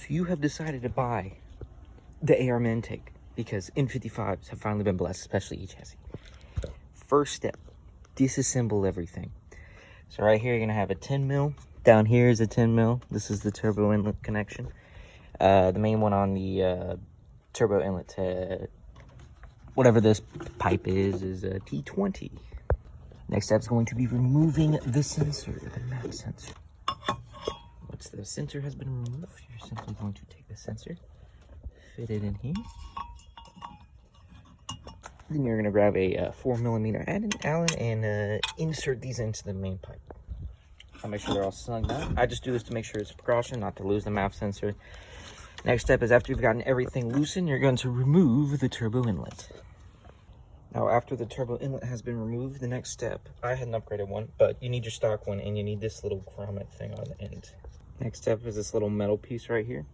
So you have decided to buy the ARM intake because N55s have finally been blessed, especially e-chassis. First step, disassemble everything. So right here, you're gonna have a 10 mil. Down here is a 10 mil. This is the turbo inlet connection. The main one on the turbo inlet, whatever this pipe is a T20. Next step is going to be removing the sensor, the map sensor. Once the sensor has been removed, you're simply going to take the sensor, fit it in here. Then you're going to grab a 4mm Allen and insert these into the main pipe. I'll make sure they're all snug down. I just do this to make sure it's a precaution, not to lose the map sensor. Next step is after you've gotten everything loosened, you're going to remove the turbo inlet. Now, after the turbo inlet has been removed, the next step, I had an upgraded one, but you need your stock one, and you need this little grommet thing on the end. Next step is this little metal piece right here.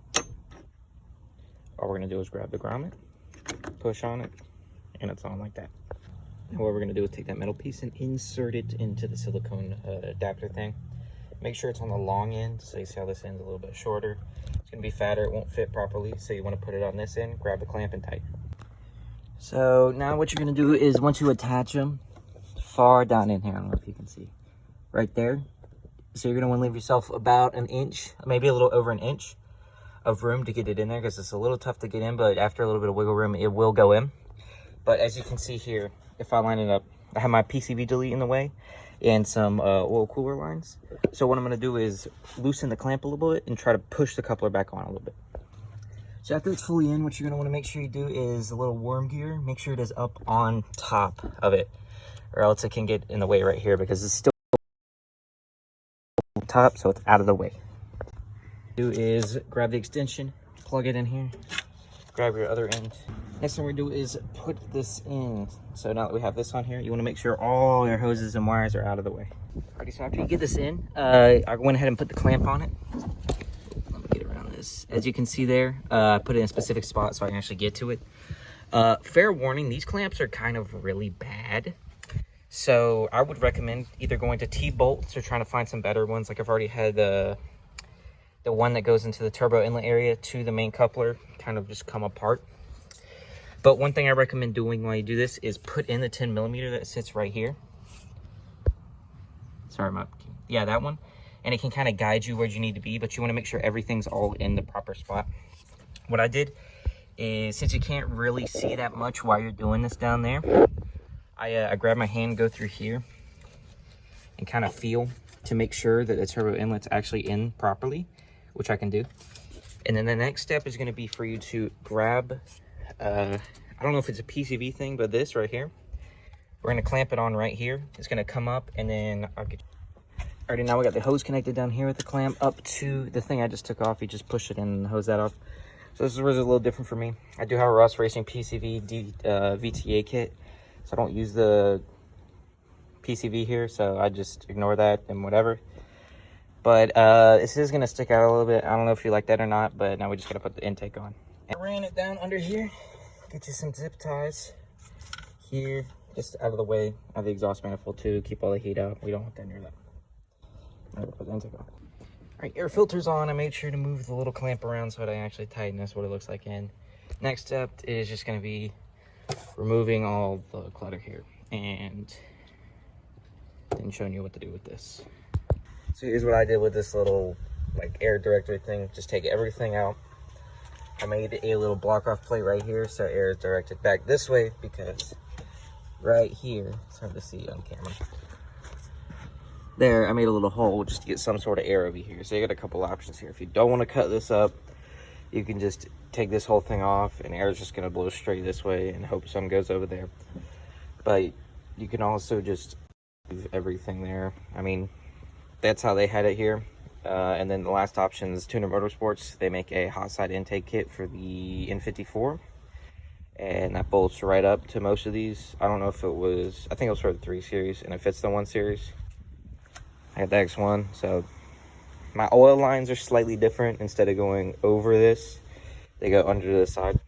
All we're gonna do is grab the grommet, push on it, and it's on like that. Now what we're gonna do is take that metal piece and insert it into the silicone adapter thing. Make sure it's on the long end, so you see how this end's a little bit shorter. It's gonna be fatter, it won't fit properly, so you wanna put it on this end, grab the clamp and tighten. So now what you're gonna do is once you attach them, far down in here, I don't know if you can see, right there. So you're gonna wanna leave yourself about an inch, maybe a little over an inch of room to get it in there because it's a little tough to get in, but after a little bit of wiggle room, it will go in. But as you can see here, if I line it up, I have my PCV delete in the way and some oil cooler lines. So what I'm gonna do is loosen the clamp a little bit and try to push the coupler back on a little bit. So after it's fully in, what you're gonna wanna make sure you do is a little worm gear. Make sure it is up on top of it, or else it can get in the way right here because it's still top, so it's out of the way. Do is grab the extension, plug it in here, grab your other end. Next thing we're gonna do is put this in. So now that we have this on here, you wanna make sure all your hoses and wires are out of the way. Alrighty, so after you get this in, I went ahead and put the clamp on it. As you can see there, I put it in a specific spot so I can actually get to it. Fair warning, these clamps are kind of really bad. So I would recommend either going to T-bolts or trying to find some better ones. Like I've already had the one that goes into the turbo inlet area to the main coupler kind of just come apart. But one thing I recommend doing while you do this is put in the 10mm that sits right here. Sorry, yeah, that one. And it can kind of guide you where you need to be, but you want to make sure everything's all in the proper spot. What I did is, since you can't really see that much while you're doing this down there, I grabbed my hand, go through here, and kind of feel to make sure that the turbo inlet's actually in properly, which I can do. And then the next step is going to be for you to grab, I don't know if it's a PCV thing, but this right here, we're going to clamp it on right here. It's going to come up, and then I'll get... Alrighty, now we got the hose connected down here with the clamp up to the thing I just took off. You just push it in and hose that off. So this is where it's a little different for me. I do have a Ross Racing PCV VTA kit, so I don't use the PCV here, so I just ignore that and whatever. But this is gonna stick out a little bit. I don't know if you like that or not, but now we just gotta put the intake on. I ran it down under here. Get you some zip ties here, just out of the way of the exhaust manifold too. Keep all the heat out. We don't want that near that. Put the intake on. Alright, air filter's on. I made sure to move the little clamp around so that I actually tighten. That's what it looks like in. Next step is just going to be removing all the clutter here and then showing you what to do with this. So here's what I did with this little like air directory thing. Just take everything out. I made a little block off plate right here so air is directed back this way because right here, it's hard to see on camera. There, I made a little hole just to get some sort of air over here. So you got a couple options here. If you don't want to cut this up, you can just take this whole thing off and air is just going to blow straight this way and hope some goes over there. But you can also just leave everything there. I mean, that's how they had it here. And then the last option is Tuner Motorsports. They make a hot side intake kit for the N54. And that bolts right up to most of these. I don't know if it was, I think it was for the 3 Series and it fits the 1 Series. I got the X1, so my oil lines are slightly different. Instead of going over this, they go under the side.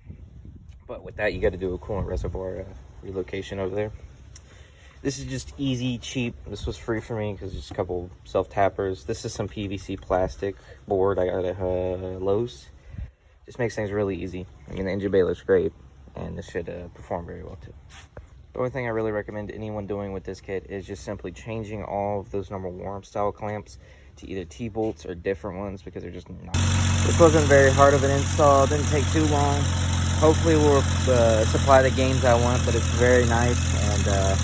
But with that, you got to do a coolant reservoir relocation over there. This is just easy, cheap. This was free for me because just a couple self tappers. This is some PVC plastic board I got at Lowe's. Just makes things really easy. I mean, the engine bay looks great, and this should perform very well too. The only thing I really recommend anyone doing with this kit is just simply changing all of those normal warm style clamps to either T-bolts or different ones, because they're just not. This wasn't very hard of an install, didn't take too long. Hopefully we'll supply the gains I want, but it's very nice, and